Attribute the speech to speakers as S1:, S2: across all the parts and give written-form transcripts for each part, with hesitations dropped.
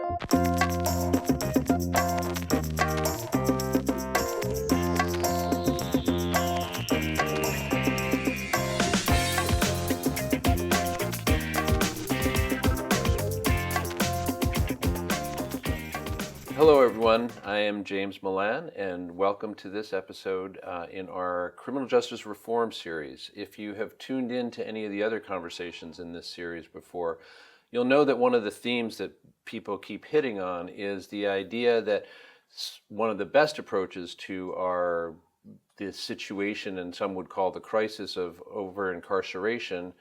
S1: Hello everyone, I am James Milan and welcome to this episode in our Criminal Justice Reform series. If you have tuned in to any of the other conversations in this series before, you'll know that one of the themes that people keep hitting on is the idea that one of the best approaches to the situation, and some would call the crisis of over-incarceration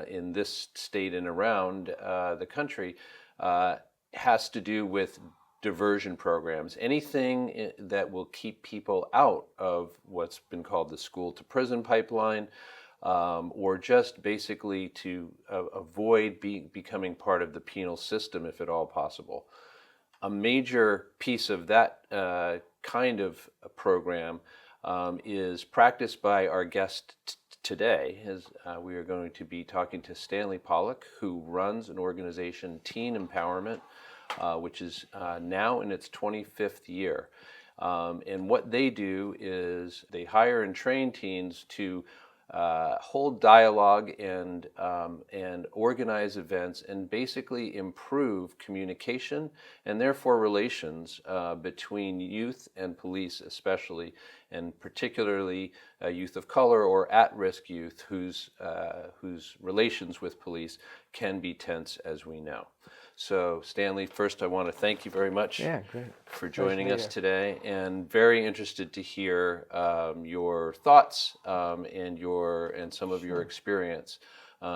S1: in this state and around the country, has to do with diversion programs, anything that will keep people out of what's been called the school to prison pipeline, or just basically to avoid becoming part of the penal system if at all possible. A major piece of that kind of a program is practiced by our guest today. We are going to be talking to Stanley Pollack, who runs an organization, Teen Empowerment, which is now in its 25th year. And what they do is they hire and train teens to hold dialogue and organize events and basically improve communication and therefore relations between youth and police especially, and particularly youth of color or at-risk youth whose relations with police can be tense, as we know. So, Stanley, first I want to thank you very much for joining us today, and very interested to hear your thoughts and some of your experience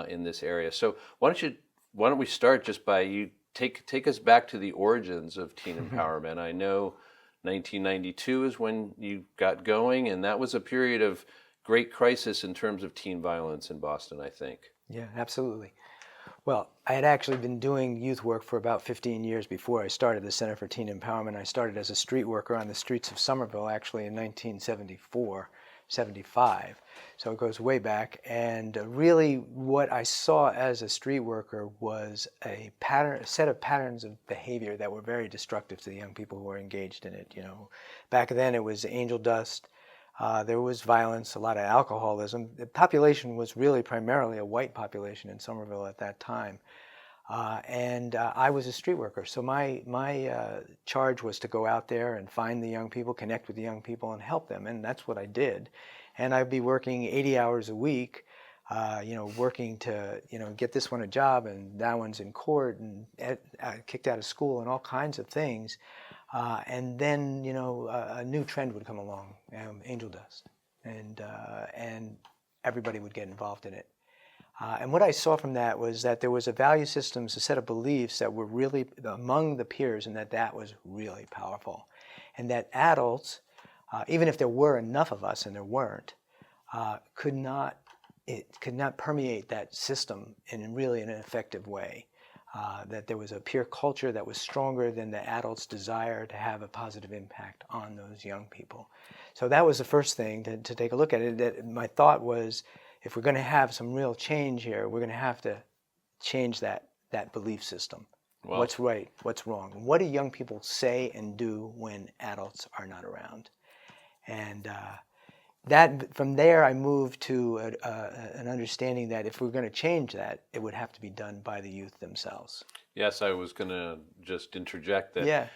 S1: in this area. So, why don't we start just by you take us back to the origins of teen empowerment? I know 1992 is when you got going, and that was a period of great crisis in terms of teen violence in Boston, I think.
S2: Yeah, absolutely. Well, I had actually been doing youth work for about 15 years before I started the Center for Teen Empowerment. I started as a street worker on the streets of Somerville, actually in 1974, 75. So it goes way back. And really what I saw as a street worker was a set of patterns of behavior that were very destructive to the young people who were engaged in it. You know, back then it was angel dust. There was violence, a lot of alcoholism. The population was really primarily a white population in Somerville at that time. And I was a street worker. So my charge was to go out there and find the young people, connect with the young people, and help them. And that's what I did. And I'd be working 80 hours a week, working to, get this one a job and that one's in court and kicked out of school and all kinds of things. And then, a new trend would come along, angel dust, and everybody would get involved in it. And what I saw from that was that there was a value system, a set of beliefs that were really among the peers, and that was really powerful. And that adults, even if there were enough of us, and there weren't, could not permeate that system in really an effective way. That there was a peer culture that was stronger than the adults' desire to have a positive impact on those young people. So that was the first thing to take a look at it. That my thought was, if we're going to have some real change here, we're going to have to change that belief system. Wow. What's right? What's wrong? What do young people say and do when adults are not around? And from there, I moved to an understanding that if we're going to change that, it would have to be done by the youth themselves.
S1: Yes, I was going to just interject that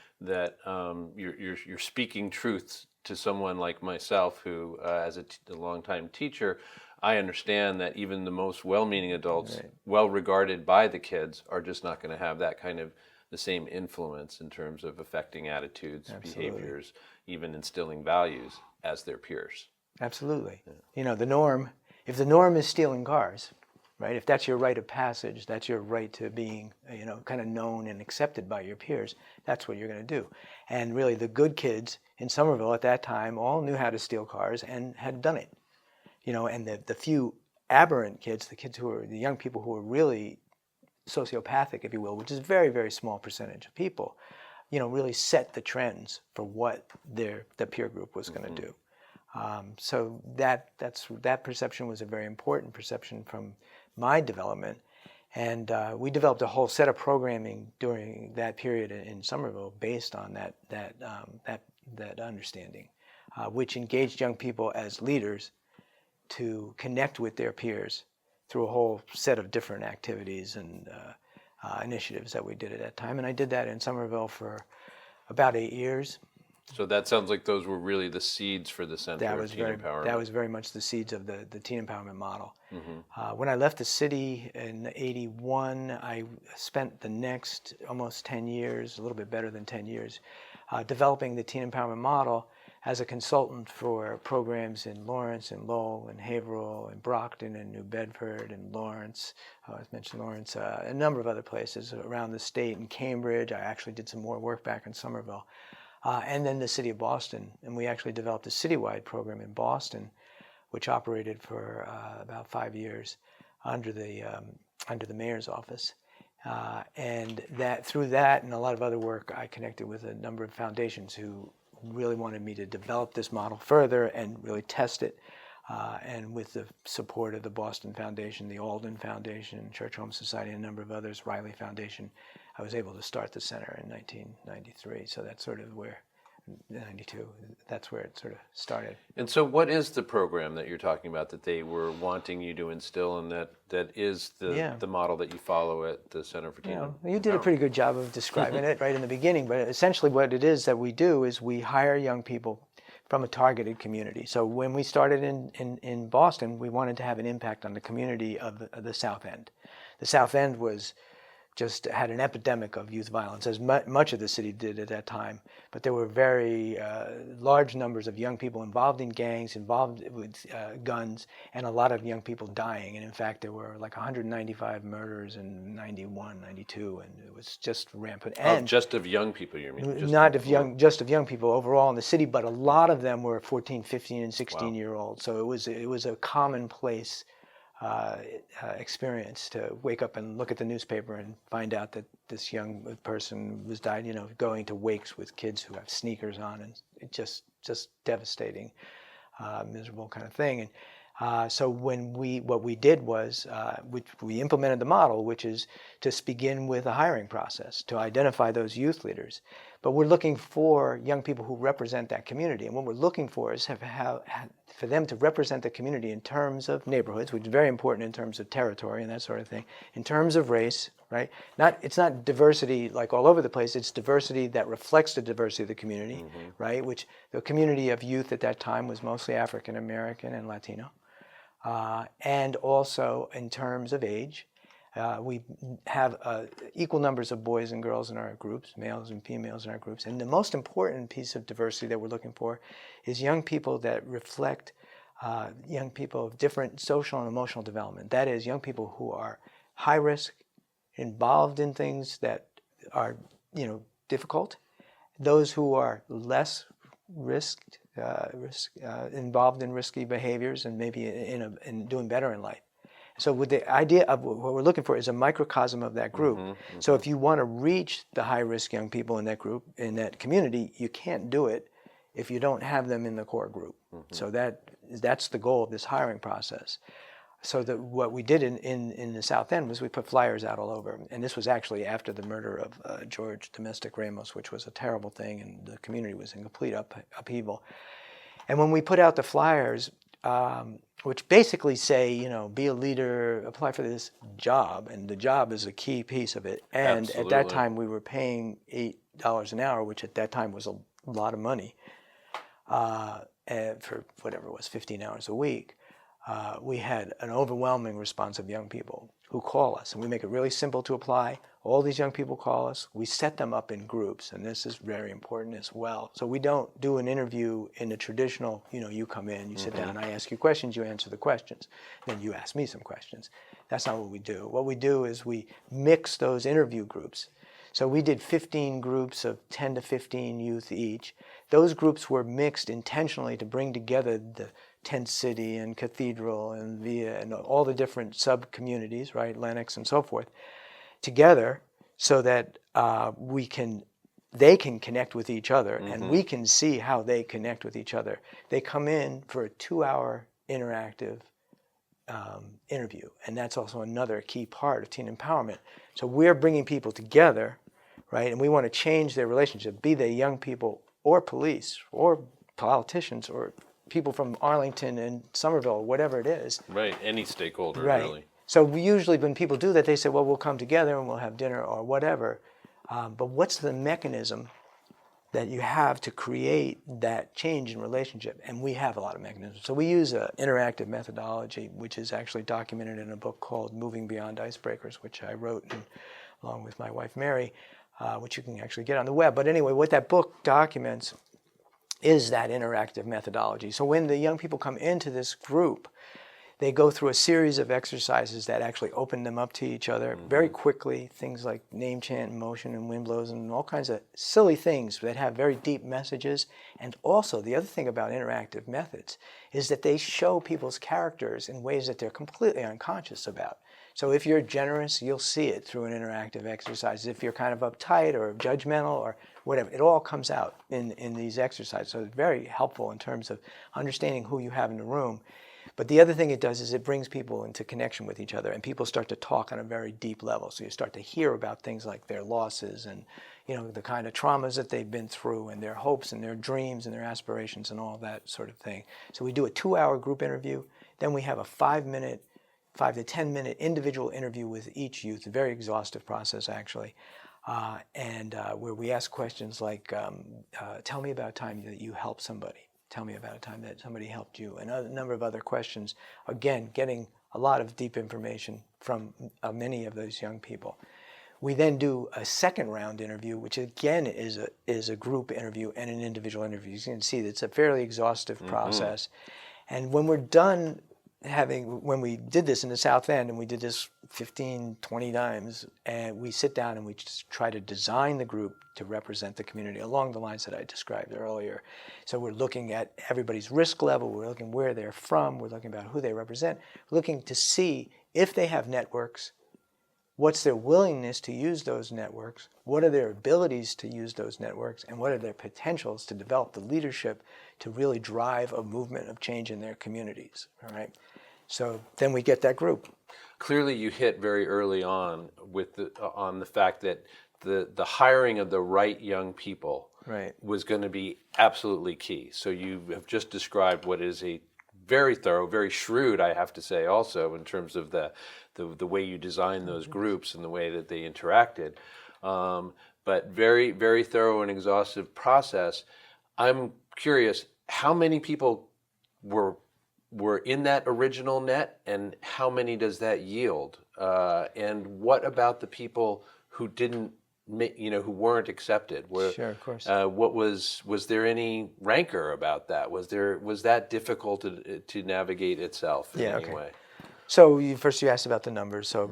S1: you're speaking truths to someone like myself, who, as a longtime teacher, I understand that even the most well-meaning adults, well regarded by the kids, are just not going to have that kind of the same influence in terms of affecting attitudes, behaviors, even instilling values as their peers.
S2: Absolutely. Yeah. The norm, if the norm is stealing cars, right? If that's your rite of passage, that's your right to being, kind of known and accepted by your peers, that's what you're going to do. And really the good kids in Somerville at that time all knew how to steal cars and had done it. And the few aberrant kids, the young people who were really sociopathic, if you will, which is a very, very small percentage of people, really set the trends for what the peer group was going to do. So that perception was a very important perception from my development. And we developed a whole set of programming during that period in Somerville based on that understanding, which engaged young people as leaders to connect with their peers through a whole set of different activities and initiatives that we did at that time. And I did that in Somerville for about 8 years.
S1: So that sounds like those were really the seeds for the Center
S2: That
S1: of
S2: was
S1: Teen Empowerment.
S2: that was very much the seeds of the teen empowerment model. When I left the city in '81, I spent the next almost 10 years, a little bit better than 10 years, developing the teen empowerment model as a consultant for programs in Lawrence and Lowell and Haverhill and Brockton and New Bedford and Lawrence. I mentioned Lawrence, a number of other places around the state. In Cambridge, I actually did some more work back in Somerville. And then the city of Boston. And we actually developed a citywide program in Boston, which operated for about 5 years under the mayor's office. And that through that and a lot of other work, I connected with a number of foundations who really wanted me to develop this model further and really test it. And with the support of the Boston Foundation, the Alden Foundation, Church Home Society, and a number of others, Riley Foundation, I was able to start the center in 1993. So that's sort of where, 92, that's where it sort of started.
S1: And so what is the program that you're talking about that they were wanting you to instill, and that is the model that you follow at the Center for Teen Empowerment?
S2: You did a pretty good job of describing it right in the beginning, but essentially what it is that we do is we hire young people from a targeted community. So when we started in Boston, we wanted to have an impact on the community of the South End. The South End just had an epidemic of youth violence, as much of the city did at that time. But there were very large numbers of young people involved in gangs, involved with guns, and a lot of young people dying. And in fact, there were like 195 murders in 91, 92, and it was just rampant. And
S1: just of young people, you mean?
S2: Just of young people overall in the city, but a lot of them were 14, 15, and 16-year-olds. So it was a commonplace experience to wake up and look at the newspaper and find out that this young person was died, going to wakes with kids who have sneakers on, and it just devastating, miserable kind of thing. And so what we did was we implemented the model, which is to begin with a hiring process to identify those youth leaders. But we're looking for young people who represent that community. And what we're looking for is for them to represent the community in terms of neighborhoods, which is very important in terms of territory and that sort of thing, in terms of race, right? It's not diversity like all over the place. It's diversity that reflects the diversity of the community, right? Which the community of youth at that time was mostly African American and Latino. And also in terms of age. We have equal numbers of boys and girls in our groups, males and females in our groups. And the most important piece of diversity that we're looking for is young people that reflect young people of different social and emotional development. That is, young people who are high risk, involved in things that are difficult. Those who are less involved in risky behaviors and maybe in doing better in life. So with the idea of what we're looking for is a microcosm of that group. So if you want to reach the high-risk young people in that group, in that community, you can't do it if you don't have them in the core group. So that's the goal of this hiring process. So what we did in the South End was we put flyers out all over. And this was actually after the murder of George Domestic Ramos, which was a terrible thing, and the community was in complete upheaval. And when we put out the flyers, which basically say, be a leader, apply for this job, and the job is a key pice of it. And
S1: Absolutely.
S2: At that time, we were paying $8 an hour, which at that time was a lot of money, and for whatever it was, 15 hours a week. We had an overwhelming response of young people who call us, and we make it really simple to apply. All these young people call us. We set them up in groups, and this is very important as well. So we don't do an interview in the traditional, you come in, you sit down, I ask you questions, you answer the questions. Then you ask me some questions. That's not what we do. What we do is we mix those interview groups. So we did 15 groups of 10 to 15 youth each. Those groups were mixed intentionally to bring together the Tent City and Cathedral and Via and all the different sub-communities, right, Lenox and so forth, together so that they can connect with each other and we can see how they connect with each other. They come in for a 2-hour interactive interview, and that's also another key part of teen empowerment. So we're bringing people together, right, and we want to change their relationship, be they young people or police or politicians or people from Arlington and Somerville, whatever it is.
S1: Right, any stakeholder,
S2: Right.
S1: really.
S2: So we usually, when people do that, they say, well, we'll come together and we'll have dinner or whatever. But what's the mechanism that you have to create that change in relationship? And we have a lot of mechanisms. So we use an interactive methodology, which is actually documented in a book called Moving Beyond Icebreakers, which I wrote along with my wife, Mary, which you can actually get on the web. But anyway, what that book documents is that interactive methodology. So when the young people come into this group, they go through a series of exercises that actually open them up to each other very quickly, things like name, chant, motion, and wind blows, and all kinds of silly things that have very deep messages. And also, the other thing about interactive methods is that they show people's characters in ways that they're completely unconscious about. So if you're generous, you'll see it through an interactive exercise. If you're kind of uptight or judgmental or whatever, it all comes out in these exercises. So it's very helpful in terms of understanding who you have in the room. But the other thing it does is it brings people into connection with each other, and people start to talk on a very deep level. So you start to hear about things like their losses and, the kind of traumas that they've been through and their hopes and their dreams and their aspirations and all that sort of thing. So we do a 2-hour group interview. Then we have a 5 to 10 minute individual interview with each youth, a very exhaustive process actually, where we ask questions like, tell me about a time that you helped somebody. Tell me about a time that somebody helped you, and a number of other questions. Again, getting a lot of deep information from many of those young people. We then do a second round interview, which again is a group interview and an individual interview. You can see that it's a fairly exhaustive process. And when we're done when we did this in the South End, and we did this 15, 20 times, and we sit down and we just try to design the group to represent the community along the lines that I described earlier. So we're looking at everybody's risk level, we're looking where they're from, we're looking about who they represent, we're looking to see if they have networks, what's their willingness to use those networks, what are their abilities to use those networks, and what are their potentials to develop the leadership to really drive a movement of change in their communities, all right? So then we get that group.
S1: Clearly you hit very early on on the fact that the hiring of the right young people was going to be absolutely key. So you have just described what is a very thorough, very shrewd, I have to say also, in terms of the way you design those groups and the way that they interacted. But very, very thorough and exhaustive process. I'm curious, how many people were in that original net, and how many does that yield? And what about the people who didn't, who weren't accepted?
S2: Sure, of course.
S1: What was there any rancor about that? Was that difficult to navigate itself in any way?
S2: So first you asked about the numbers. So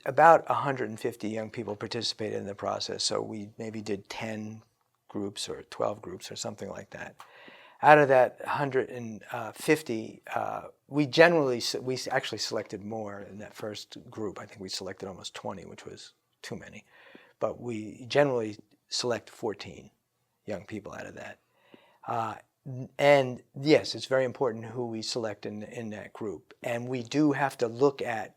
S2: about 150 young people participated in the process. So we maybe did 10 groups or 12 groups or something like that. Out of that 150, we actually selected more in that first group. I think we selected almost 20, which was too many. But we generally select 14 young people out of that. And yes, it's very important who we select in that group. And we do have to look at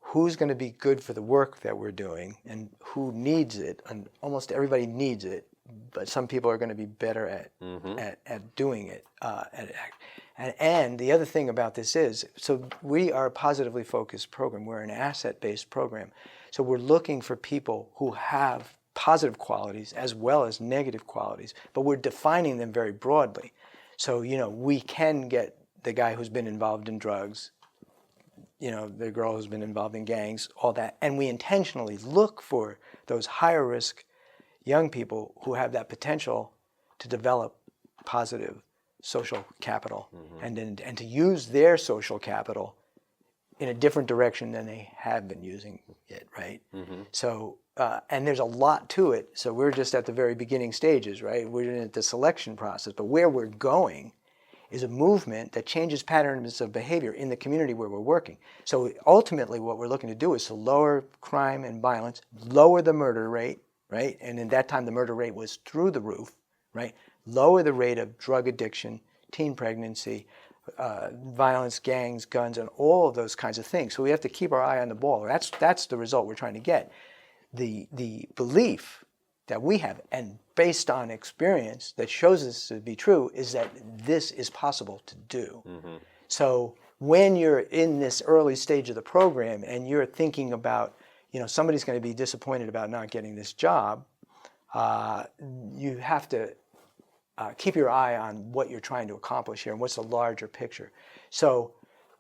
S2: who's going to be good for the work that we're doing and who needs it. And almost everybody needs it, but some people are going to be better at doing it. And the other thing about this is, so we are a positively focused program. We're an asset-based program. So we're looking for people who have positive qualities as well as negative qualities, but we're defining them very broadly. So, we can get the guy who's been involved in drugs, the girl who's been involved in gangs, all that, and we intentionally look for those higher risk young people who have that potential to develop positive social capital and to use their social capital in a different direction than they have been using it, right? So, and there's a lot to it. So we're just at the very beginning stages, right? We're in the selection process, but where we're going is a movement that changes patterns of behavior in the community where we're working. So ultimately what we're looking to do is to lower crime and violence, lower the murder rate, right? And in that time the murder rate was through the roof, right? Lower the rate of drug addiction, teen pregnancy, violence, gangs, guns, and all of those kinds of things. So we have to keep our eye on the ball. That's the result we're trying to get. The belief that we have, and based on experience that shows this to be true, is that this is possible to do. Mm-hmm. So when you're in this early stage of the program and you're thinking about, somebody's going to be disappointed about not getting this job, you have to keep your eye on what you're trying to accomplish here and what's the larger picture. So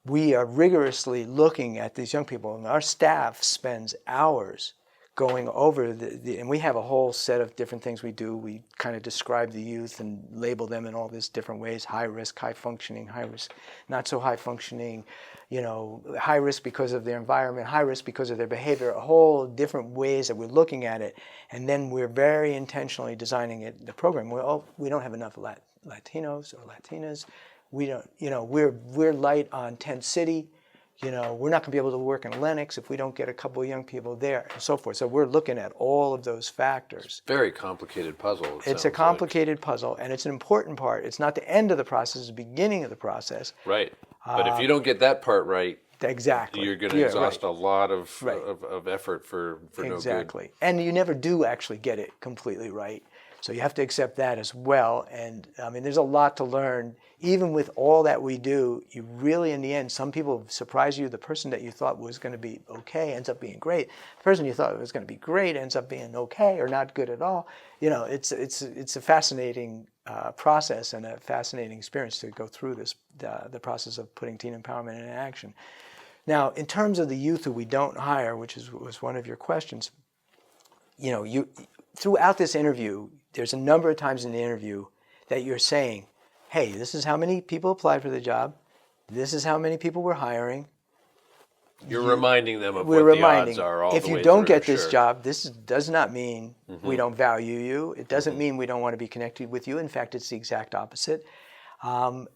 S2: we are rigorously looking at these young people, and our staff spends hours going over and we have a whole set of different things we do. We kind of describe the youth and label them in all these different ways: high risk, high functioning, high risk, not so high functioning, high risk because of their environment, high risk because of their behavior, a whole different ways that we're looking at it. And then we're very intentionally designing the program. We don't have enough Latinos or Latinas. We don't, we're light on Tent City. We're not going to be able to work in Lenox if we don't get a couple of young people there, and so forth. So we're looking at all of those factors.
S1: It's a very complicated puzzle.
S2: It's a complicated puzzle, and it's an important part. It's not the end of the process, it's the beginning of the process.
S1: Right. But if you don't get that part right,
S2: exactly,
S1: you're going to exhaust a lot of effort for no good.
S2: Exactly. And you never do actually get it completely right. So you have to accept that as well. And there's a lot to learn. Even with all that we do, you really, in the end, some people surprise you. The person that you thought was going to be okay ends up being great. The person you thought was going to be great ends up being okay or not good at all. It's a fascinating process and a fascinating experience to go through this, the process of putting teen empowerment into action. Now, in terms of the youth who we don't hire, which was one of your questions, throughout this interview, there's a number of times in the interview that you're saying, hey, this is how many people applied for the job. This is how many people we're hiring.
S1: You're reminding them of what the odds are all the way through.
S2: If you don't get this job, this does not mean we don't value you. It doesn't mean we don't want to be connected with you. In fact, it's the exact opposite. Hang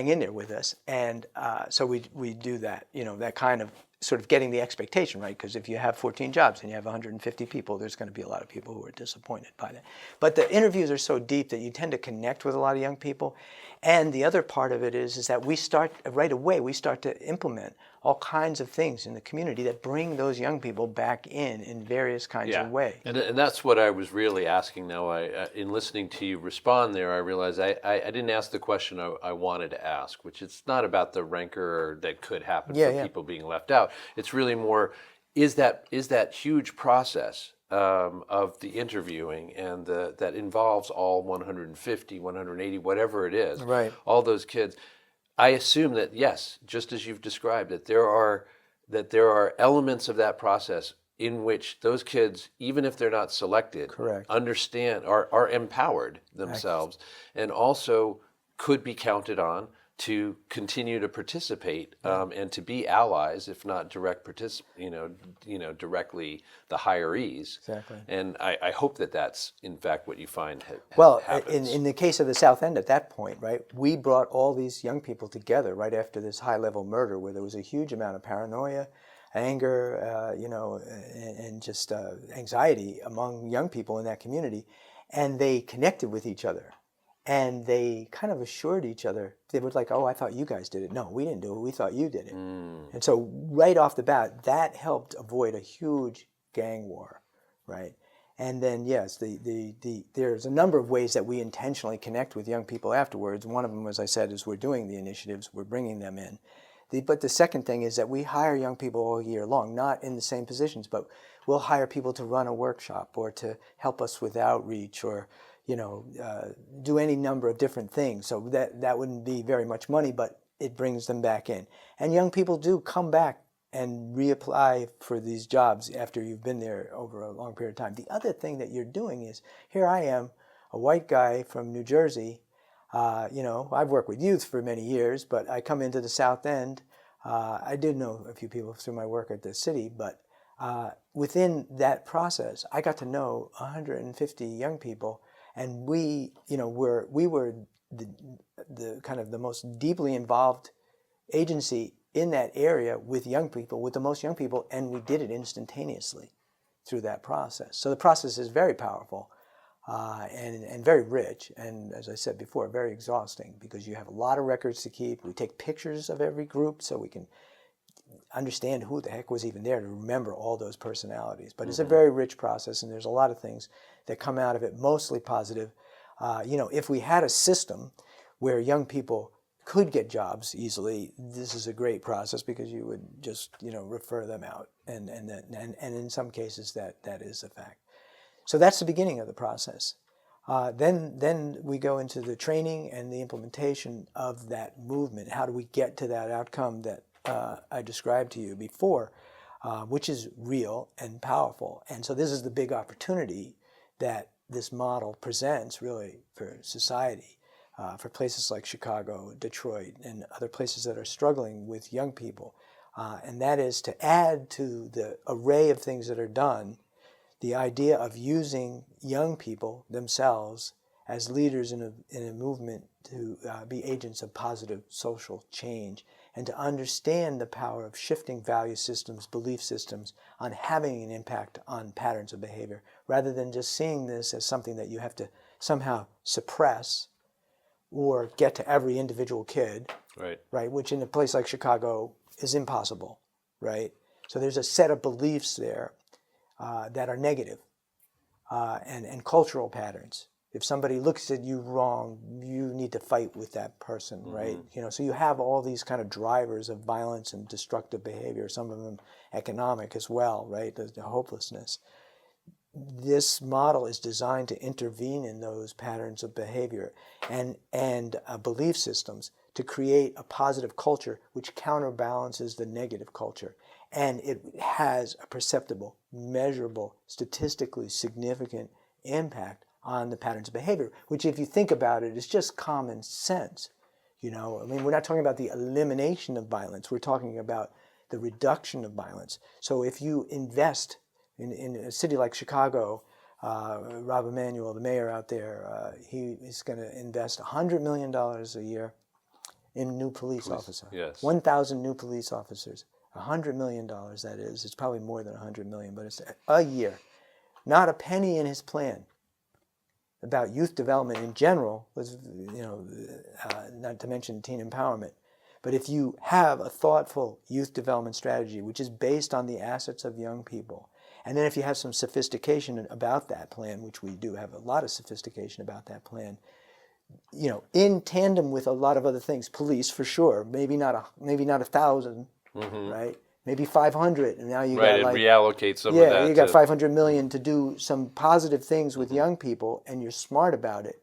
S2: in there with us. And so we do that, that kind of sort of getting the expectation right, because if you have 14 jobs and you have 150 people, there's going to be a lot of people who are disappointed by that. But the interviews are so deep that you tend to connect with a lot of young people. And the other part of it is that we start right away, we start to implement all kinds of things in the community that bring those young people back in various kinds of ways.
S1: And that's what I was really asking now. In listening to you respond there, I realized I didn't ask the question I wanted to ask, which it's not about the rancor that could happen for people being left out. It's really more, is that huge process of the interviewing and that involves all 150, 180, whatever it is, all those kids. I assume that, yes, just as you've described it, there are elements of that process in which those kids, even if they're not selected, understand, are empowered themselves, and also could be counted on to continue to participate and to be allies, if not directly the hirees.
S2: Exactly.
S1: And I hope that's in fact what you find happens.
S2: In the case of the South End at that point, right, we brought all these young people together right after this high-level murder, where there was a huge amount of paranoia, anger, and just anxiety among young people in that community, and they connected with each other. And they kind of assured each other, they were like, oh, I thought you guys did it. No, we didn't do it. We thought you did it. And so right off the bat, that helped avoid a huge gang war, right? And then, yes, there's a number of ways that we intentionally connect with young people afterwards. One of them, as I said, is we're doing the initiatives, we're bringing them in. But the second thing is that we hire young people all year long, not in the same positions, but we'll hire people to run a workshop or to help us with outreach or do any number of different things. So that wouldn't be very much money, but it brings them back in. And young people do come back and reapply for these jobs after you've been there over a long period of time. The other thing that you're doing is, here I am, a white guy from New Jersey. I've worked with youth for many years, but I come into the South End. I did know a few people through my work at the city, but within that process, I got to know 150 young people. And we were the kind of the most deeply involved agency in that area with young people, with the most young people, and we did it instantaneously through that process. So the process is very powerful. and very rich, and as I said before, very exhausting because you have a lot of records to keep. We take pictures of every group so we can understand who the heck was even there to remember all those personalities. But it's a very rich process, and there's a lot of things that come out of it, mostly positive. If we had a system where young people could get jobs easily, this is a great process because you would just refer them out, and in some cases that is a fact. So that's the beginning of the process. Then we go into the training and the implementation of that movement. How do we get to that outcome that I described to you before, which is real and powerful? And so this is the big opportunity that this model presents really for society, for places like Chicago, Detroit, and other places that are struggling with young people. And that is to add to the array of things that are done the idea of using young people themselves as leaders in a movement to be agents of positive social change and to understand the power of shifting value systems, belief systems, on having an impact on patterns of behavior, rather than just seeing this as something that you have to somehow suppress or get to every individual kid, right? Which in a place like Chicago is impossible, right? So there's a set of beliefs there that are negative and cultural patterns. If somebody looks at you wrong, you need to fight with that person, right? So you have all these kind of drivers of violence and destructive behavior, some of them economic as well, right? The hopelessness. This model is designed to intervene in those patterns of behavior and belief systems to create a positive culture which counterbalances the negative culture. And it has a perceptible, measurable, statistically significant impact on the patterns of behavior, which if you think about it is just common sense. We're not talking about the elimination of violence. We're talking about the reduction of violence. So if you invest in a city like Chicago, Rob Emanuel, the mayor out there, he is going to invest $100 million a year in new police officers.
S1: Yes.
S2: 1,000 new police officers. $100 million, that is. It's probably more than $100 million, but it's a year. Not a penny in his plan about youth development in general, not to mention teen empowerment. But if you have a thoughtful youth development strategy, which is based on the assets of young people, and then if you have some sophistication about that plan, which we do have a lot of sophistication about that plan, in tandem with a lot of other things, police for sure, maybe not 1,000, right? Maybe 500, and now you got
S1: and reallocate some of that.
S2: Yeah, you got 500 million to do some positive things with young people, and you're smart about it.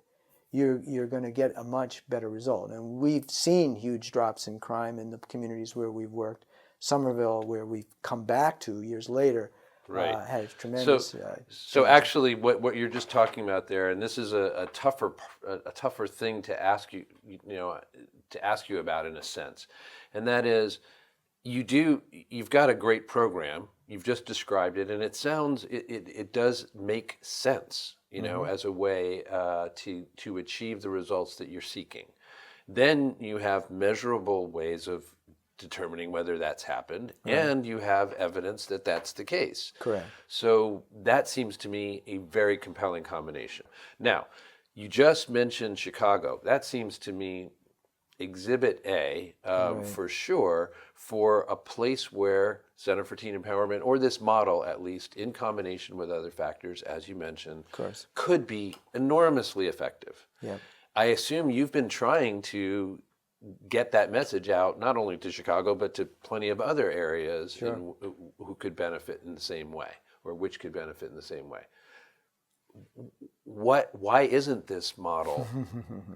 S2: You're going to get a much better result. And we've seen huge drops in crime in the communities where we've worked. Somerville, where we've come back to years later, had tremendous.
S1: So actually, what you're just talking about there, and this is a tougher thing to ask you, about in a sense, and that is, you've got a great program. You've just described it, and it does make sense, as a way to achieve the results that you're seeking. Then you have measurable ways of determining whether that's happened, and you have evidence that that's the case.
S2: Correct.
S1: So that seems to me a very compelling combination. Now, you just mentioned Chicago. That seems to me Exhibit A, for sure, for a place where Center for Teen Empowerment, or this model at least, in combination with other factors, as you mentioned, could be enormously effective.
S2: Yeah.
S1: I assume you've been trying to get that message out, not only to Chicago, but to plenty of other areas who could benefit in the same way, or which could benefit in the same way. Why isn't this model?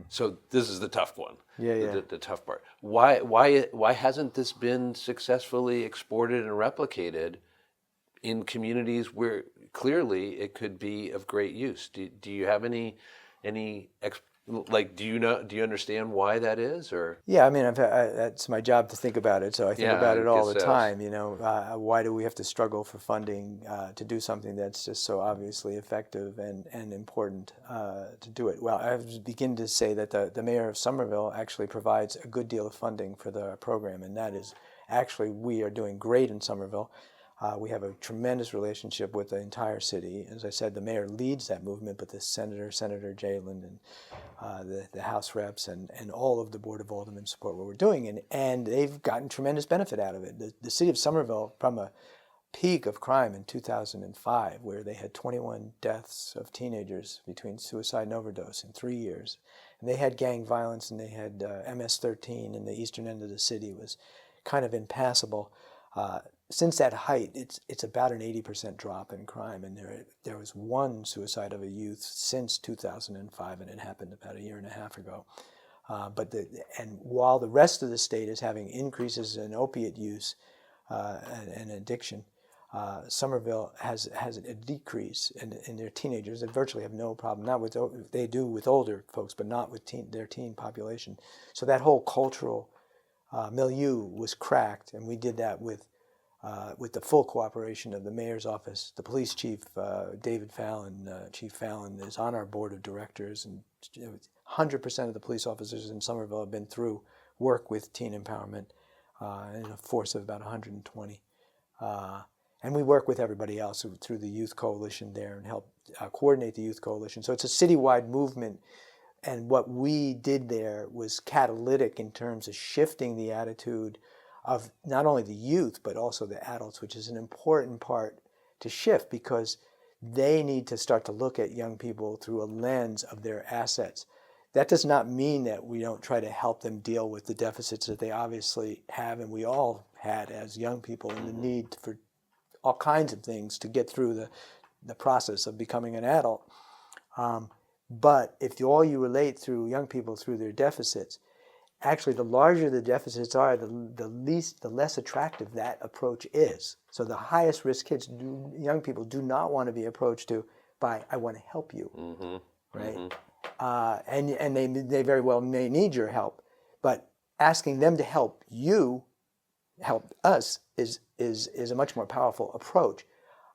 S1: So this is the tough one. The tough part. Why hasn't this been successfully exported and replicated in communities where clearly it could be of great use? Do you have any do you understand why that is, or?
S2: Yeah, that's my job to think about it, so I think about it all the time. Why do we have to struggle for funding to do something that's just so obviously effective and important to do it? Well, I begin to say that the mayor of Somerville actually provides a good deal of funding for the program, and that is actually, we are doing great in Somerville. We have a tremendous relationship with the entire city. As I said, the mayor leads that movement, but the Senator Jayland, and the House reps and all of the Board of Aldermen support what we're doing, and they've gotten tremendous benefit out of it. The city of Somerville, from a peak of crime in 2005, where they had 21 deaths of teenagers between suicide and overdose in 3 years, and they had gang violence, and they had MS-13 in the eastern end of the city, was kind of impassable. Since that height, it's about an 80% drop in crime, and there was one suicide of a youth since 2005, and it happened about a year and a half ago. And while the rest of the state is having increases in opiate use and addiction, Somerville has a decrease in their teenagers. They virtually have no problem. They do with older folks, but not with their teen population. So that whole cultural milieu was cracked, and we did that with the full cooperation of the mayor's office. The police chief, David Fallon, Chief Fallon, is on our board of directors, and 100% of the police officers in Somerville have been through work with teen empowerment in a force of about 120. And we work with everybody else through the Youth Coalition there and help coordinate the Youth Coalition. So it's a citywide movement. And what we did there was catalytic in terms of shifting the attitude of not only the youth, but also the adults, which is an important part to shift, because they need to start to look at young people through a lens of their assets. That does not mean that we don't try to help them deal with the deficits that they obviously have, and we all had as young people, and the need for all kinds of things to get through the process of becoming an adult. But if all you relate through young people through their deficits, actually the larger the deficits are, the less attractive that approach is. So the highest risk kids, young people, do not want to be approached by, I want to help you, right? And they very well may need your help, but asking them to help us is a much more powerful approach.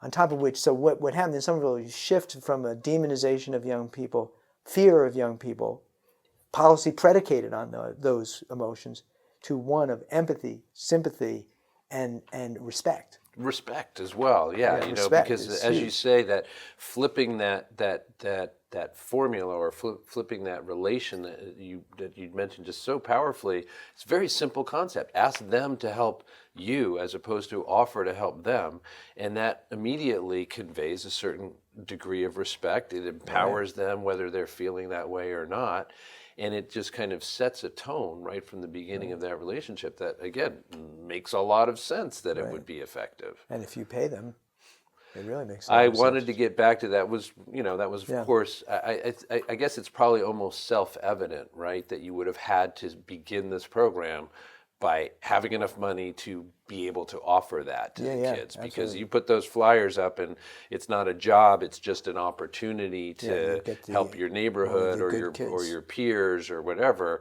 S2: On top of which, so what happened in Somerville is shift from a demonization of young people, fear of young people, policy predicated on those emotions, to one of empathy, sympathy, and respect.
S1: Respect as well, yeah. Because as you say, that flipping that formula, or flipping that relation that you mentioned just so powerfully, it's a very simple concept. Ask them to help you as opposed to offer to help them, and that immediately conveys a certain degree of respect. It empowers them, whether they're feeling that way or not. And it just kind of sets a tone right from the beginning of that relationship that, again, makes a lot of sense that it would be effective.
S2: And if you pay them, it really makes sense.
S1: I wanted to get back to that. That was of course, I guess it's probably almost self-evident, right, that you would have had to begin this program by having enough money to be able to offer that to the kids. Because
S2: absolutely.
S1: you put those flyers up and it's not a job, it's just an opportunity to help your neighborhood or your peers or whatever.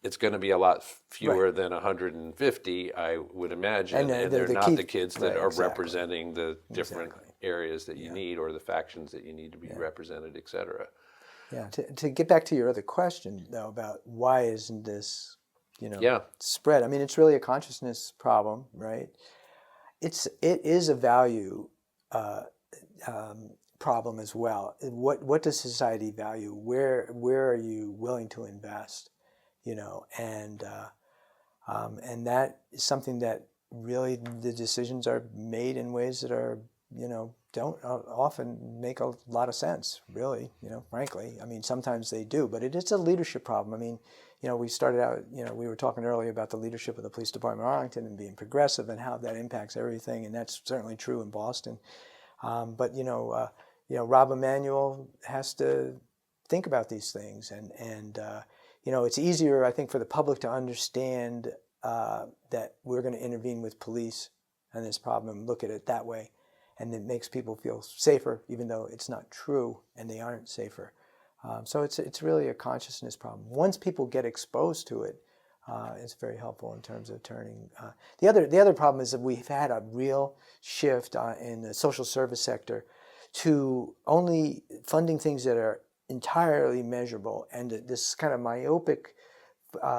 S1: It's going to be a lot fewer than 150, I would imagine. And they're not the kids that are representing the different areas that you need, or the factions that you need to be represented, et cetera.
S2: Yeah. To get back to your other question, though, about why isn't this spread. I mean, it's really a consciousness problem, right? It is a value problem as well. What does society value? Where are you willing to invest? And that is something that really the decisions are made in ways that are don't often make a lot of sense, really. Frankly, I mean, sometimes they do, but it is a leadership problem. I mean, we started out, we were talking earlier about the leadership of the police department of Arlington and being progressive and how that impacts everything, and that's certainly true in Boston. But Rob Emanuel has to think about these things, and it's easier, I think, for the public to understand that we're going to intervene with police on this problem, look at it that way, and it makes people feel safer, even though it's not true and they aren't safer. So it's really a consciousness problem. Once people get exposed to it, it's very helpful in terms of turning. The other problem is that we've had a real shift in the social service sector to only funding things that are entirely measurable, and this kind of myopic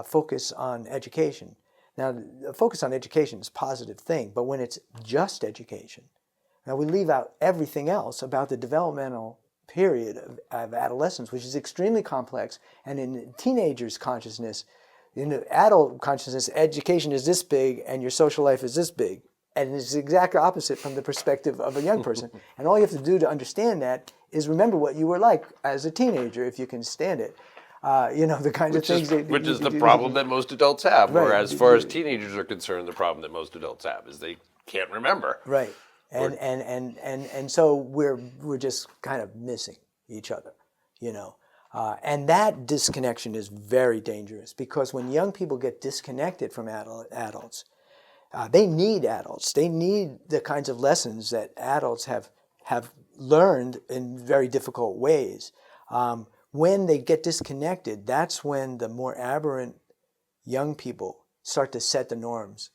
S2: focus on education. Now, the focus on education is a positive thing, but when it's just education, now we leave out everything else about the developmental period of adolescence, which is extremely complex. And in teenagers' consciousness, in adult consciousness, education is this big and your social life is this big. And it's the exact opposite from the perspective of a young person. And all you have to do to understand that is remember what you were like as a teenager, if you can stand it. The kinds of things
S1: which is the problem that most adults have.
S2: Right.
S1: Whereas, as far as teenagers are concerned, the problem that most adults have is they can't remember.
S2: Right. And so we're just kind of missing each other, and that disconnection is very dangerous, because when young people get disconnected from adults, they need adults. They need the kinds of lessons that adults have learned in very difficult ways. When they get disconnected, that's when the more aberrant young people start to set the norms,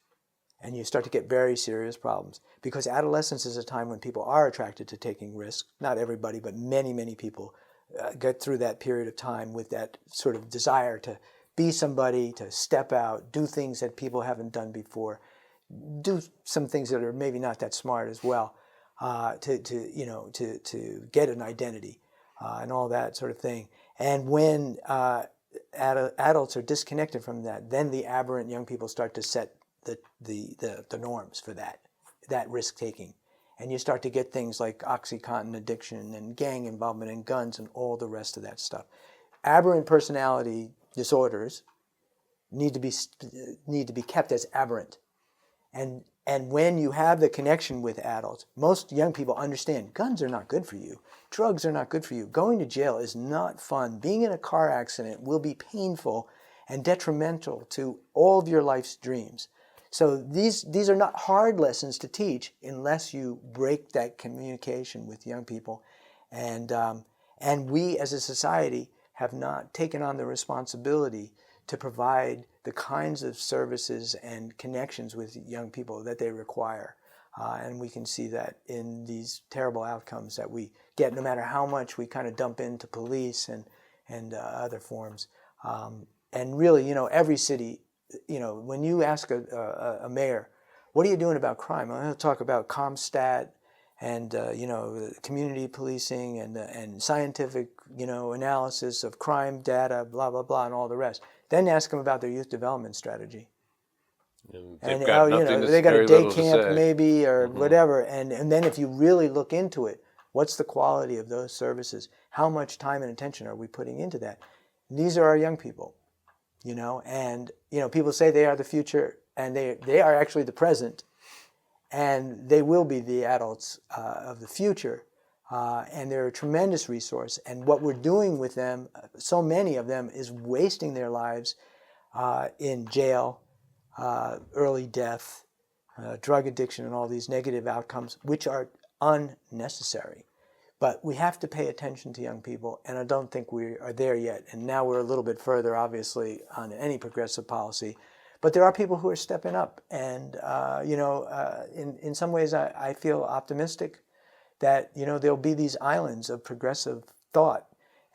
S2: and you start to get very serious problems. Because adolescence is a time when people are attracted to taking risks. Not everybody, but many, many people get through that period of time with that sort of desire to be somebody, to step out, do things that people haven't done before, do some things that are maybe not that smart as well, to get an identity and all that sort of thing. And when adults are disconnected from that, then the aberrant young people start to set the norms for that risk taking, and you start to get things like OxyContin addiction and gang involvement and guns and all the rest of that stuff. Aberrant personality disorders need to be kept as aberrant, and when you have the connection with adults, most young people understand guns are not good for you, drugs are not good for you, going to jail is not fun, being in a car accident will be painful and detrimental to all of your life's dreams. So these are not hard lessons to teach unless you break that communication with young people, and we as a society have not taken on the responsibility to provide the kinds of services and connections with young people that they require, and we can see that in these terrible outcomes that we get, no matter how much we kind of dump into police and other forms, and really, every city. When you ask a mayor, what are you doing about crime? I'll talk about CompStat and, community policing and scientific, analysis of crime data, blah, blah, blah, and all the rest. Then ask them about their youth development strategy.
S1: And they
S2: got a day camp maybe or whatever. And then if you really look into it, what's the quality of those services? How much time and attention are we putting into that? And these are our young people. People say they are the future, and they are actually the present, and they will be the adults of the future, and they're a tremendous resource. And what we're doing with them, so many of them, is wasting their lives in jail, early death, drug addiction, and all these negative outcomes, which are unnecessary. But we have to pay attention to young people, and I don't think we are there yet. And now we're a little bit further, obviously, on any progressive policy. But there are people who are stepping up. And, in some ways, I feel optimistic that, there'll be these islands of progressive thought.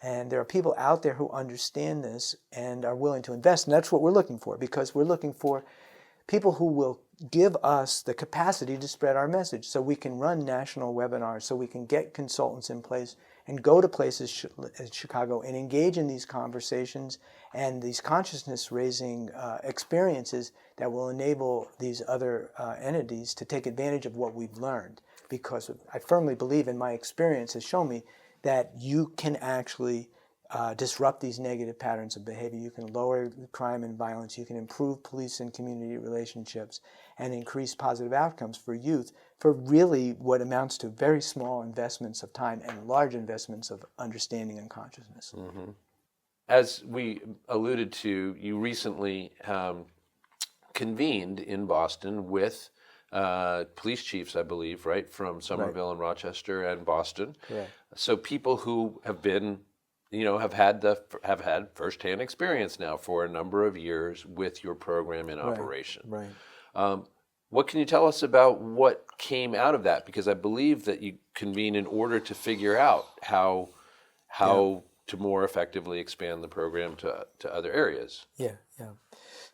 S2: And there are people out there who understand this and are willing to invest. And that's what we're looking for, because we're looking for people who will give us the capacity to spread our message, so we can run national webinars, so we can get consultants in place and go to places like Chicago and engage in these conversations and these consciousness-raising experiences that will enable these other entities to take advantage of what we've learned. Because I firmly believe, and my experience has shown me, that you can actually disrupt these negative patterns of behavior. You can lower crime and violence. You can improve police and community relationships and increase positive outcomes for youth for really what amounts to very small investments of time and large investments of understanding and consciousness.
S1: Mm-hmm. As we alluded to, you recently convened in Boston with police chiefs, I believe, right, from Somerville and Rochester and Boston.
S2: Correct.
S1: So people who have been have had firsthand experience now for a number of years with your program in operation.
S2: Right.
S1: What can you tell us about what came out of that? Because I believe that you convene in order to figure out how to more effectively expand the program to other areas.
S2: Yeah.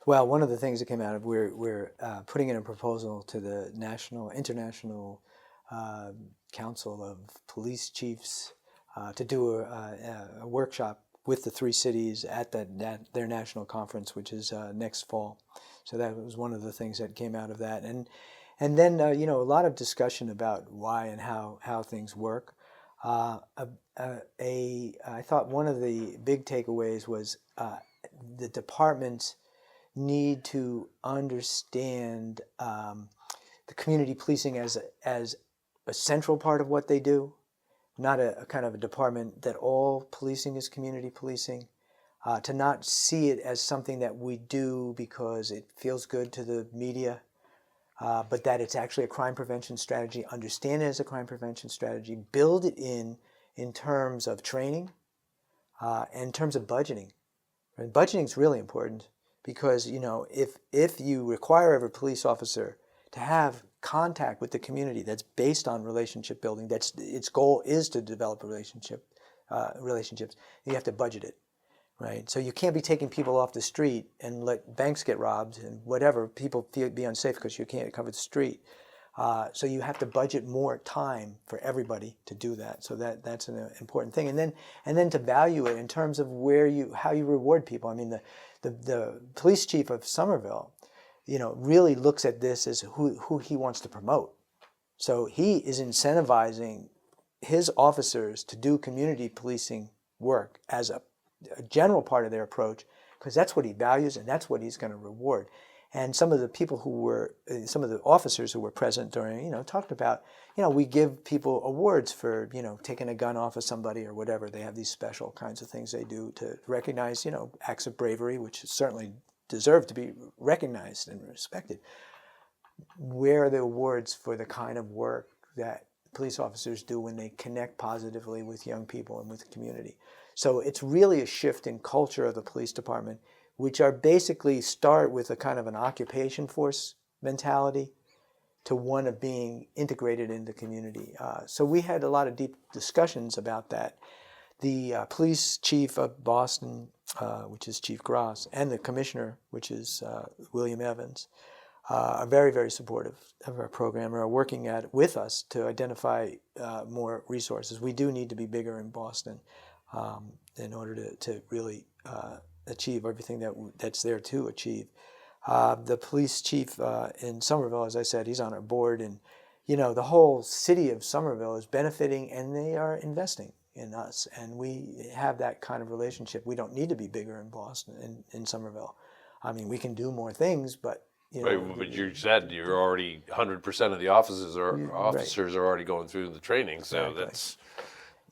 S2: Well, one of the things that came out of we're putting in a proposal to the international uh, council of police chiefs to do a workshop with the three cities at their national conference, which is next fall. So that was one of the things that came out of that, and then a lot of discussion about why and how things work. I thought one of the big takeaways was the departments need to understand the community policing as a central part of what they do, not a kind of a department that all policing is community policing, to not see it as something that we do because it feels good to the media, but that it's actually a crime prevention strategy. Understand it as a crime prevention strategy, build it in terms of training, and in terms of budgeting. And budgeting is really important because if you require every police officer to have contact with the community that's based on relationship building, that's its goal is to develop relationships, you have to budget it, right? So you can't be taking people off the street and let banks get robbed and whatever, people be unsafe because you can't cover the street. So you have to budget more time for everybody to do that. So that's an important thing. And then to value it in terms of how you reward people. I mean, the police chief of Somerville, really looks at this as who he wants to promote. So he is incentivizing his officers to do community policing work as a general part of their approach, because that's what he values and that's what he's going to reward. And some of the officers who were present during, talked about, we give people awards for, taking a gun off of somebody or whatever. They have these special kinds of things they do to recognize, acts of bravery, which certainly deserve to be recognized and respected. Where are the awards for the kind of work that police officers do when they connect positively with young people and with the community? So it's really a shift in culture of the police department, which are basically start with a kind of an occupation force mentality to one of being integrated in the community. So we had a lot of deep discussions about that. The police chief of Boston, which is Chief Gross, and the commissioner, which is William Evans, are very, very supportive of our program and are working with us to identify more resources. We do need to be bigger in Boston in order to really achieve everything that's there to achieve. The police chief in Somerville, as I said, he's on our board, and the whole city of Somerville is benefiting, and they are investing in us, and we have that kind of relationship. We don't need to be bigger in Boston, in Somerville. I mean, we can do more things, but
S1: Right, but you said you're already 100% of the officers are already going through the training, so
S2: Exactly.
S1: That's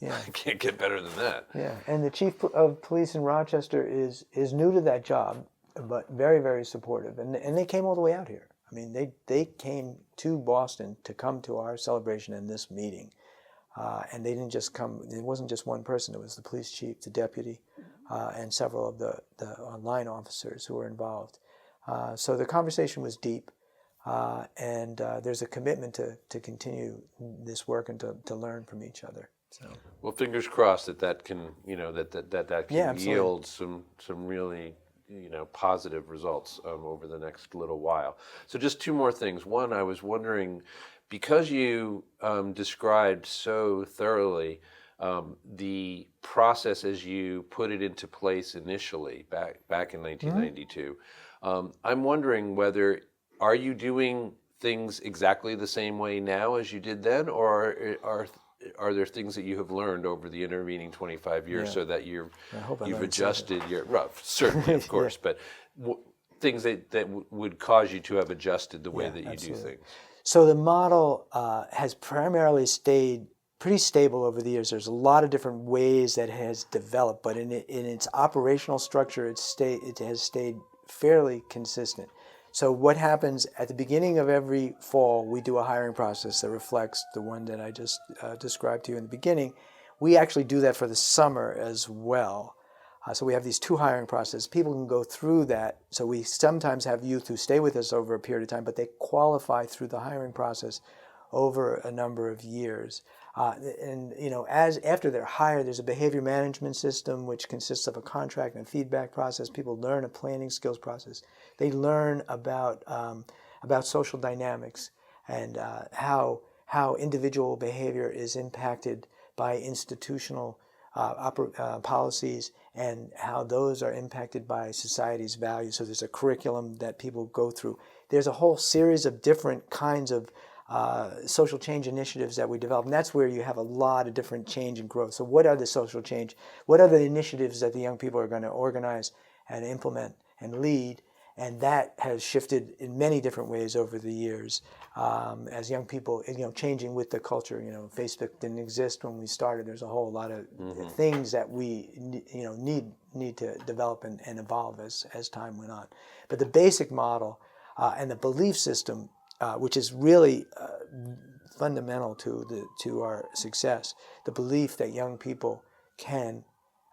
S2: yeah.
S1: can't get better than that.
S2: Yeah, and the chief of police in Rochester is new to that job, but very, very supportive, and they came all the way out here. I mean, they came to Boston to come to our celebration and this meeting, and they didn't just come. It wasn't just one person. It was the police chief, the deputy, and several of the line officers who were involved. So the conversation was deep, and there's a commitment to continue this work and to learn from each other. So.
S1: Well, fingers crossed that can that can yield some really positive results over the next little while. So just two more things. One, I was wondering, because you described so thoroughly the process as you put it into place initially back in 1992. I'm wondering are you doing things exactly the same way now as you did then, or are there things that you have learned over the intervening 25 years so that you've adjusted certainly, of course, but things that would cause you to have adjusted the way that you do things?
S2: So the model has primarily stayed pretty stable over the years. There's a lot of different ways that it has developed, but in its operational structure, it has stayed fairly consistent. So what happens at the beginning of every fall, we do a hiring process that reflects the one that I just described to you in the beginning. We actually do that for the summer as well. So we have these two hiring processes. People can go through that. So we sometimes have youth who stay with us over a period of time, but they qualify through the hiring process over a number of years. And as after they're hired, there's a behavior management system which consists of a contract and feedback process. People learn a planning skills process. They learn about social dynamics and how individual behavior is impacted by institutional policies and how those are impacted by society's values. So there's a curriculum that people go through. There's a whole series of different kinds of social change initiatives that we develop, and that's where you have a lot of different change and growth. So what are the social change? What are the initiatives that the young people are going to organize and implement and lead? And that has shifted in many different ways over the years as young people, changing with the culture. Facebook didn't exist when we started. There's a whole lot of things that we, need to develop and evolve as time went on. But the basic model and the belief system, which is really fundamental to our success, the belief that young people can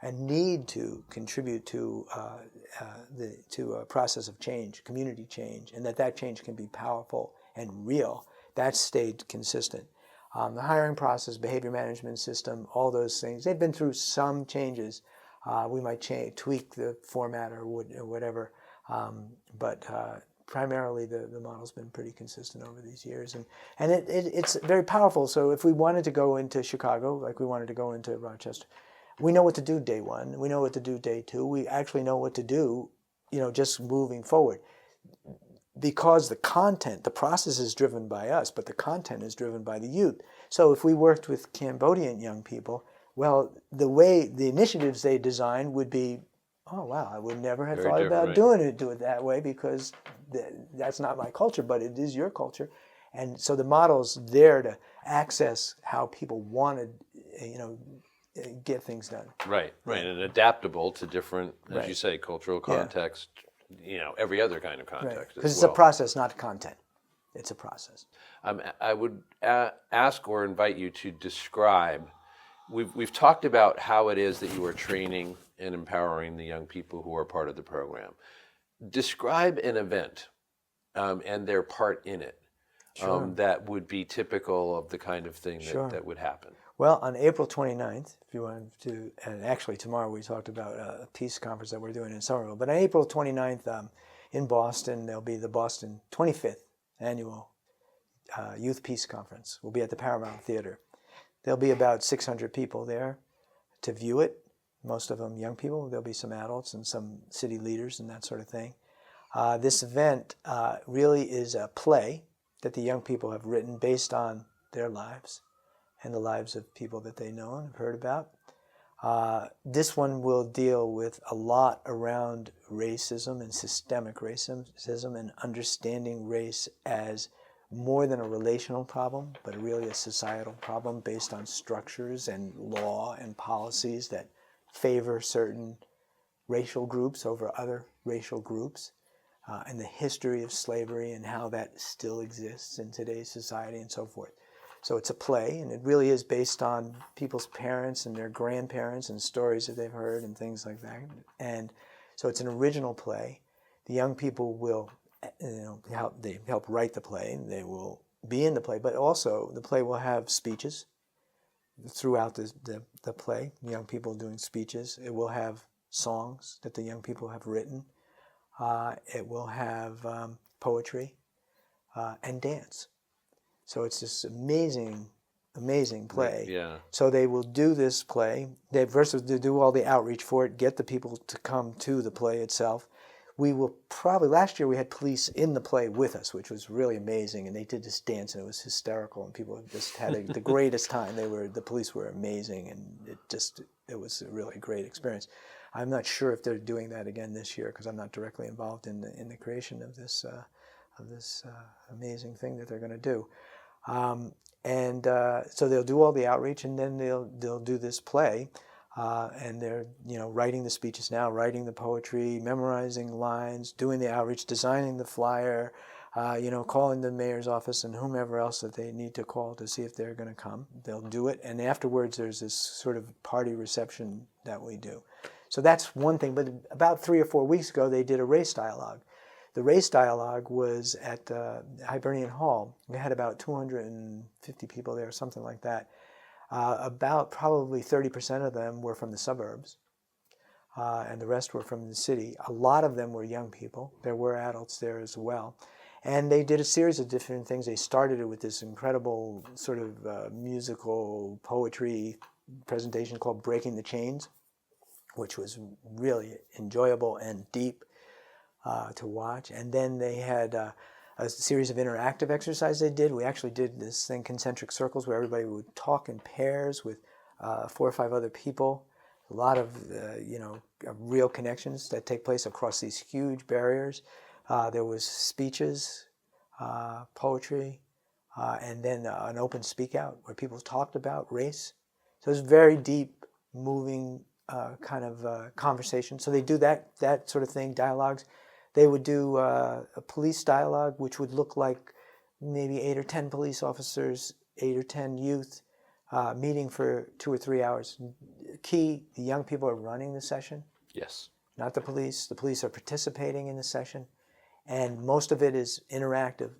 S2: and need to contribute to a process of change, community change, and that change can be powerful and real. That's stayed consistent. The hiring process, behavior management system, all those things, they've been through some changes. We might tweak the format or whatever, but primarily the model's been pretty consistent over these years, and it's very powerful. So if we wanted to go into Chicago, like we wanted to go into Rochester, we know what to do day one. We know what to do day two. We actually know what to do, just moving forward. Because the content, the process is driven by us, but the content is driven by the youth. So if we worked with Cambodian young people, well, the initiatives they designed would be, oh wow, I would never have thought about doing it that way because that's not my culture, but it is your culture. And so the model's there to access how people wanted, get things done.
S1: Right, and adaptable to different, as you say, cultural context, every other kind of context.
S2: Because it's a process, not content. It's a process.
S1: I would ask or invite you to describe, we've talked about how it is that you are training and empowering the young people who are part of the program. Describe an event and their part in it that would be typical of the kind of thing that would happen.
S2: Well, on April 29th, if you wanted to, and actually tomorrow we talked about a peace conference that we're doing in Somerville, but on April 29th in Boston, there'll be the Boston 25th Annual Youth Peace Conference. We'll be at the Paramount Theater. There'll be about 600 people there to view it, most of them young people. There'll be some adults and some city leaders and that sort of thing. This event really is a play that the young people have written based on their lives and the lives of people that they know and have heard about. This one will deal with a lot around racism and systemic racism and understanding race as more than a relational problem, but really a societal problem based on structures and law and policies that favor certain racial groups over other racial groups, and the history of slavery and how that still exists in today's society and so forth. So it's a play, and it really is based on people's parents and their grandparents and stories that they've heard and things like that. And so it's an original play. The young people will help write the play. They will be in the play, but also the play will have speeches throughout the play, young people doing speeches. It will have songs that the young people have written. It will have poetry and dance. So it's this amazing play.
S1: Yeah.
S2: So they will do this play. They first do all the outreach for it, get the people to come to the play itself. We will probably, last year we had police in the play with us, which was really amazing, and they did this dance, and it was hysterical, and people just had the greatest time. The police were amazing, and it was a really great experience. I'm not sure if they're doing that again this year because I'm not directly involved in the creation of this amazing thing that they're going to do. So they'll do all the outreach, and then they'll do this play, and they're writing the speeches now, writing the poetry, memorizing lines, doing the outreach, designing the flyer, calling the mayor's office and whomever else that they need to call to see if they're going to come. They'll do it, and afterwards there's this sort of party reception that we do. So that's one thing. But about 3 or 4 weeks ago, they did a race dialogue. The race dialogue was at Hibernian Hall. We had about 250 people there, something like that. About probably 30% of them were from the suburbs, and the rest were from the city. A lot of them were young people. There were adults there as well. And they did a series of different things. They started it with this incredible sort of musical poetry presentation called Breaking the Chains, which was really enjoyable and deep to watch. And then they had a series of interactive exercises they did. We actually did this thing, concentric circles, where everybody would talk in pairs with 4 or 5 other people. A lot of real connections that take place across these huge barriers. There was speeches, poetry, and then an open speak out where people talked about race. So it was very deep, moving kind of conversation. So they do that sort of thing, dialogues. They would do a police dialogue, which would look like maybe 8 or 10 police officers, 8 or 10 youth, meeting for 2 or 3 hours. Key, the young people are running the session.
S1: Yes.
S2: Not the police. The police are participating in the session. And most of it is interactive.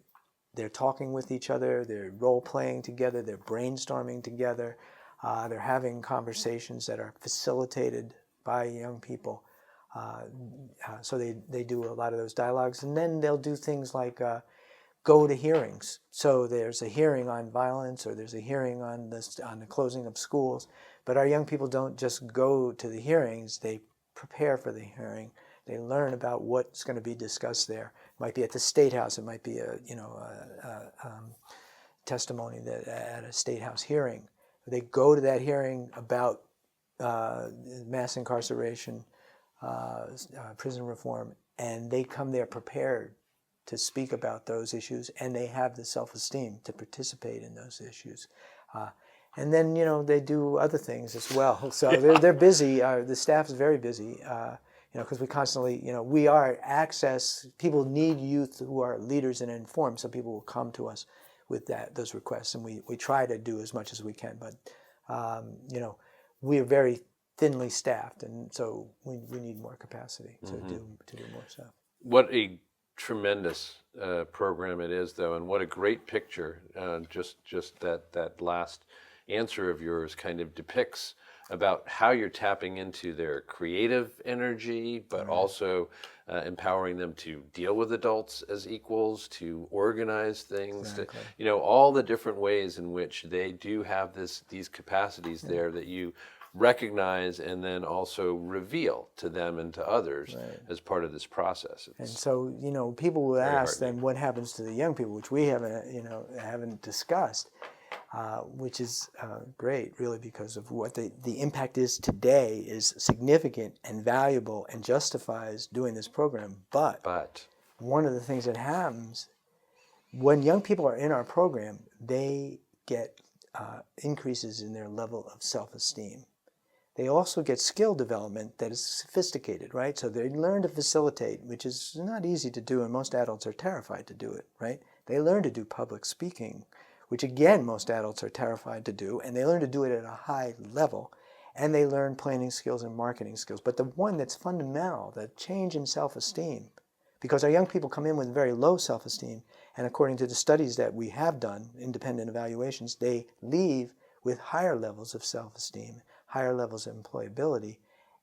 S2: They're talking with each other. They're role-playing together. They're brainstorming together. They're having conversations that are facilitated by young people. So they do a lot of those dialogues. And then they'll do things like go to hearings. So there's a hearing on violence, or there's a hearing on the closing of schools. But our young people don't just go to the hearings. They prepare for the hearing. They learn about what's going to be discussed there. It might be at the State House. It might be a testimony that at a State House hearing. They go to that hearing about mass incarceration, prison reform, and they come there prepared to speak about those issues, and they have the self-esteem to participate in those issues. And then, they do other things as well. So they're busy. The staff is very busy, because we constantly, we are people need youth who are leaders and informed, so people will come to us with those requests, and we try to do as much as we can. But, we are very thinly staffed, and so we need more capacity to do more stuff.
S1: What a tremendous program it is, though, and what a great picture. Just that last answer of yours kind of depicts about how you're tapping into their creative energy, but also empowering them to deal with adults as equals, to organize things,
S2: Exactly.
S1: all the different ways in which they do have these capacities there that you recognize and then also reveal to them and to others as part of this process.
S2: And so, people will ask then what happens to the young people, which we haven't discussed, which is great, really, because of what the impact is today is significant and valuable and justifies doing this program. But one of the things that happens when young people are in our program, they get increases in their level of self-esteem. They also get skill development that is sophisticated, right? So they learn to facilitate, which is not easy to do, and most adults are terrified to do it, right? They learn to do public speaking, which again, most adults are terrified to do, and they learn to do it at a high level, and they learn planning skills and marketing skills. But the one that's fundamental, the change in self-esteem, because our young people come in with very low self-esteem, and according to the studies that we have done, independent evaluations, they leave with higher levels of self-esteem, higher levels of employability,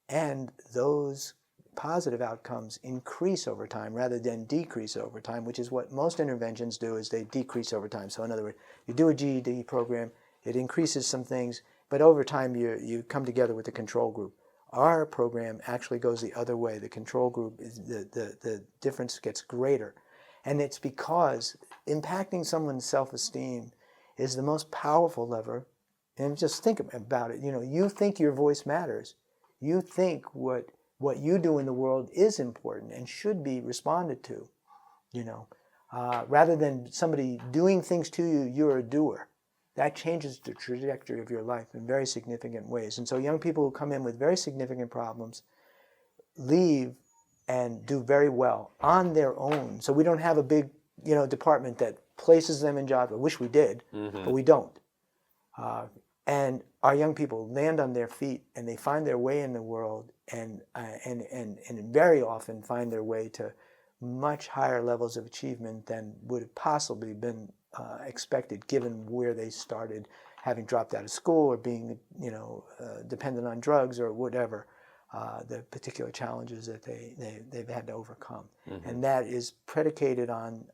S2: and those positive outcomes increase over time rather than decrease over time, which is what most interventions do, is they decrease over time. So in other words, you do a GED program, it increases some things, but over time you come together with the control group. Our program actually goes the other way. The control group, the difference gets greater. And it's because impacting someone's self-esteem is the most powerful lever. And just think about it. You think your voice matters. You think what you do in the world is important and should be responded to. Rather than somebody doing things to you, you're a doer. That changes the trajectory of your life in very significant ways. And so young people who come in with very significant problems leave and do very well on their own. So we don't have a big, department that places them in jobs. I wish we did, but we don't. And our young people land on their feet and they find their way in the world and very often find their way to much higher levels of achievement than would have possibly been expected given where they started having dropped out of school or being, dependent on drugs or whatever, the particular challenges that they've had to overcome. And that is predicated on,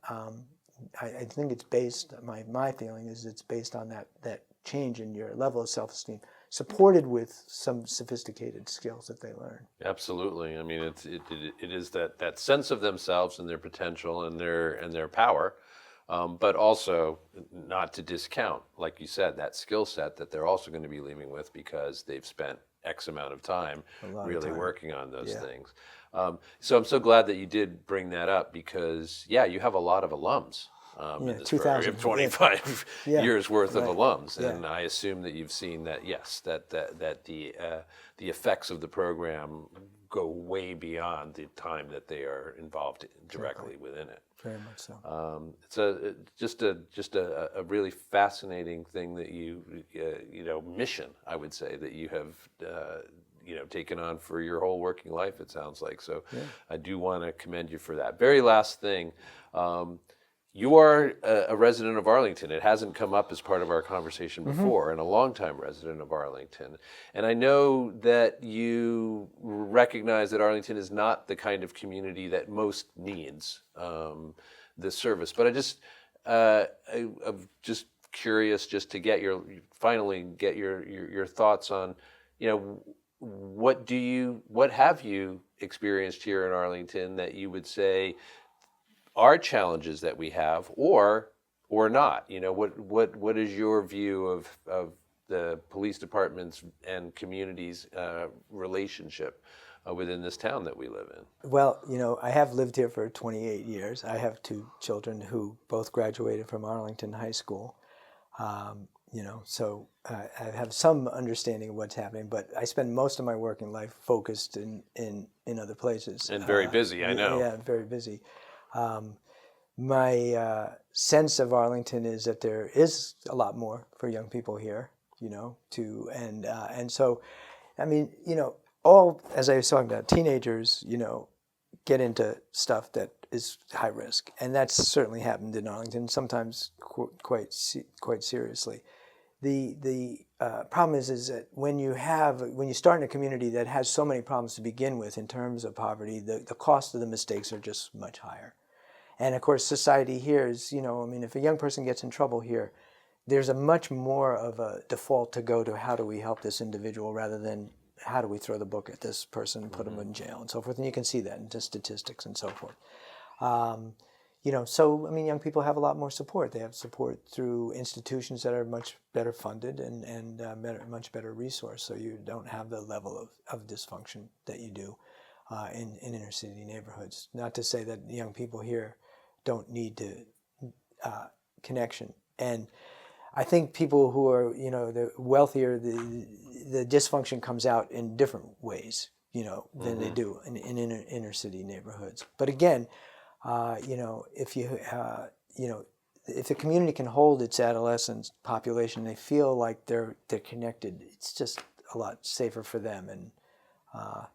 S2: I think it's based, my feeling is it's based on that change in your level of self-esteem, supported with some sophisticated skills that they learn.
S1: Absolutely. I mean, it is that sense of themselves and their potential and their power, but also not to discount, like you said, that skill set that they're also going to be leaving with because they've spent X amount of time really working on those things. So I'm so glad that you did bring that up because, you have a lot of alums. In this program. You have 25 years worth of alums, and I assume that you've seen that. Yes, that the effects of the program go way beyond the time that they are involved directly within it.
S2: Very much so.
S1: It's just a really fascinating thing that mission, I would say, that you have taken on for your whole working life. It sounds like so. I do want to commend you for that. Very last thing. You are a resident of Arlington. It hasn't come up as part of our conversation before, and a longtime resident of Arlington. And I know that you recognize that Arlington is not the kind of community that most needs this service. But I'm just curious, just to get your thoughts on, what have you experienced here in Arlington that you would say are challenges that we have, or not? What is your view of the police department's and community's relationship within this town that we live in?
S2: Well, I have lived here for 28 years. I have two children who both graduated from Arlington High School. So I have some understanding of what's happening, but I spend most of my working life focused in other places.
S1: And very busy, I know.
S2: Yeah, very busy. My sense of Arlington is that there is a lot more for young people here, and so, I mean, all, as I was talking about, teenagers, get into stuff that is high risk, and that's certainly happened in Arlington, sometimes quite seriously. The problem is that when you start in a community that has so many problems to begin with in terms of poverty, the cost of the mistakes are just much higher. And of course, society here is, if a young person gets in trouble here, there's a much more of a default to go to how do we help this individual rather than how do we throw the book at this person and put them in jail and so forth. And you can see that in the statistics and so forth. Young people have a lot more support. They have support through institutions that are much better funded and much better resourced. So you don't have the level of dysfunction that you do in inner city neighborhoods. Not to say that young people here don't need connection. And I think people who are, the wealthier, the dysfunction comes out in different ways, than they do in inner city neighborhoods. But again, if the community can hold its adolescent population, they feel like they're connected. It's just a lot safer for them, and a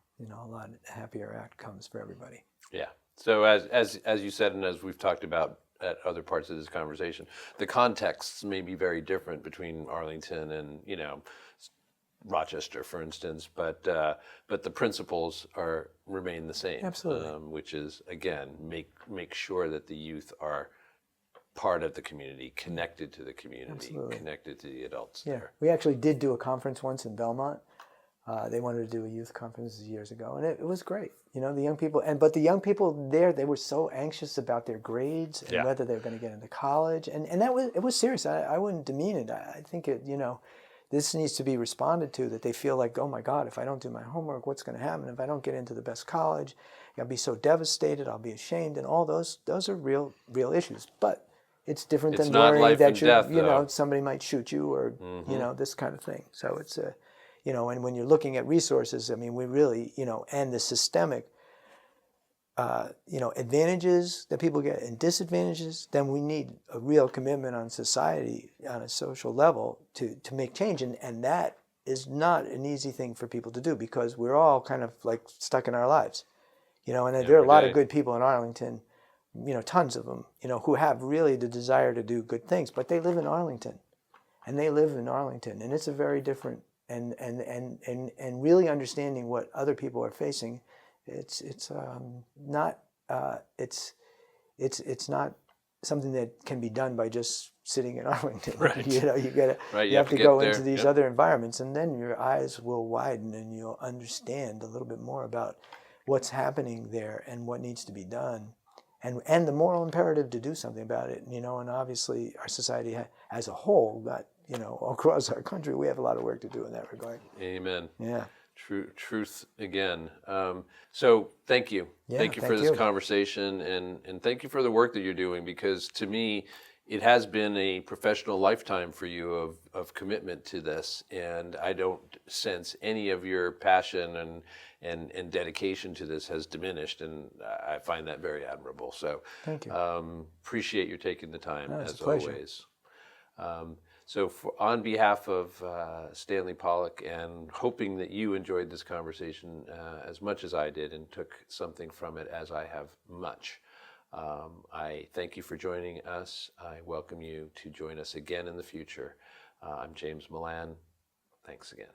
S2: lot happier outcomes for everybody.
S1: Yeah. So as you said, and as we've talked about at other parts of this conversation, the contexts may be very different between Arlington and Rochester, for instance, but the principles remain the same.
S2: Absolutely.
S1: Which is, again, make sure that the youth are part of the community, connected to the community,
S2: Absolutely.
S1: Connected to the adults.
S2: Yeah,
S1: there.
S2: we actually did do a conference once in Belmont. They wanted to do a youth conference years ago, and it was great. The young people, but the young people there, they were so anxious about their grades and whether they were going to get into college, and it was serious. I wouldn't demean it. I think this needs to be responded to, that they feel like, oh my God, if I don't do my homework, what's going to happen? If I don't get into the best college, I'll be so devastated, I'll be ashamed, and all those are real issues. But it's different than worrying that somebody might shoot you or this kind of thing. So it's and when you're looking at resources, we really, and the systemic advantages that people get and disadvantages, then we need a real commitment on society on a social level to make change. And that is not an easy thing for people to do, because we're all kind of like stuck in our lives, and there are a lot of good people in Arlington, tons of them, who have really the desire to do good things, but they live in Arlington. and they live in Arlington, and it's a very different, and really understanding what other people are facing. It's not it's not something that can be done by just sitting in Arlington.
S1: Right.
S2: You know, you have to
S1: get
S2: go
S1: there.
S2: into these
S1: Yep.
S2: other environments, and then your eyes will widen and you'll understand a little bit more about what's happening there and what needs to be done, and the moral imperative to do something about it. You know, and obviously our society as a whole, not, you know, across our country, we have a lot of work to do in that regard.
S1: Amen.
S2: Yeah.
S1: Truth again. So thank you.
S2: Yeah,
S1: thank you for
S2: thank
S1: this
S2: you.
S1: conversation, and thank you for the work that you're doing, because to me, it has been a professional lifetime for you of commitment to this, and I don't sense any of your passion and dedication to this has diminished, and I find that very admirable. So
S2: Thank you.
S1: appreciate you taking the time,
S2: It's
S1: as
S2: a pleasure.
S1: always. So on behalf of Stanley Pollack, and hoping that you enjoyed this conversation as much as I did and took something from it, as I have much, I thank you for joining us. I welcome you to join us again in the future. I'm James Milan. Thanks again.